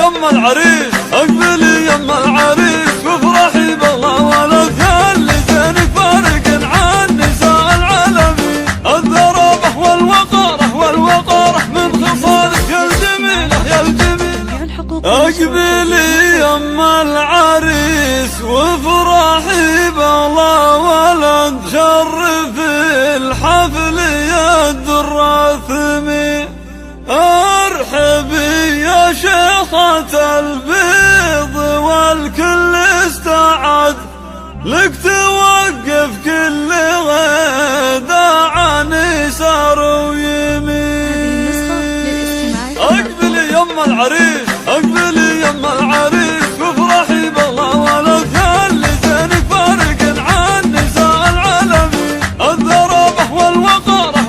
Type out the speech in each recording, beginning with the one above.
يما العريس، اقبلي يما العريس وافرحي بالله ولد اللي زينك فارق عن نساء العالمين. الذرابة والوقارة من خصالك يا الجميلة يا الجميلة. اقبلي يما العريس وافرحي بالله ولد شرفي الحفل يا الدر الثمين. ارحبي يا شيخة البيض والكل استعد لك توقف كل غدا عن يسار ويمين. اقبلي يما العريس، اقبلي يما العريس وافرحي بالله ولد اللي زينك فارق عن نساء العالمين. الذرابة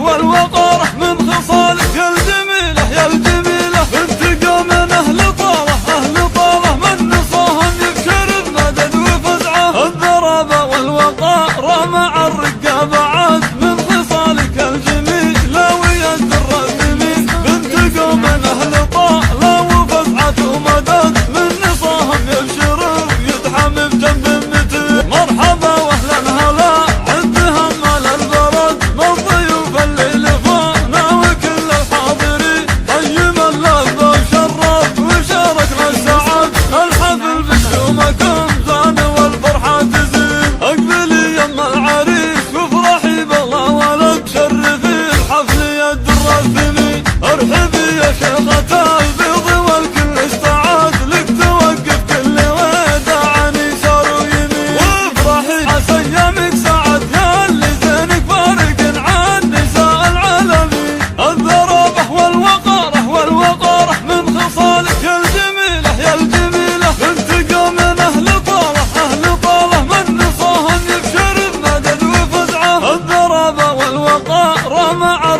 والوقارة من خصالك يا الجميلة يا الجميلة. بنت قوم من أهل طالة من نصاهم يبشر بمدد وفزعة. الذرابة والوقارة مع الرقة بعد من خصالك الجميلة ويا الدر الثمين. بنت قوم من أهل طالة وفزعة ومدد من نصاهم يبشر ويدحم بجنب متين. مرحبا واهلا هلا عندهم مال البلد من ضيوف الليل فانا وكل الحاضرين. طيب اللذ وشرف وشاركنا السعد الحفل بشومكم زان والفرحة تزين. اقبلي يما العريس وافرحي بالله ولد شرفي الحفل يا الدر الثمين. ارحبي يا شيخة البيض والكل استعد لك توقف كل ويدا عن يسار ويمين. وافرحي عسى ايامك سعد يا اللي زينك فارق عن نساء العالمين. الذرابة والوقارة من خصالك يا الجميلة يا الجميلة. بنت قوم من أهل طالة من نصاهم يبشر بمدد وفزعة. الذرابة والوقارة مع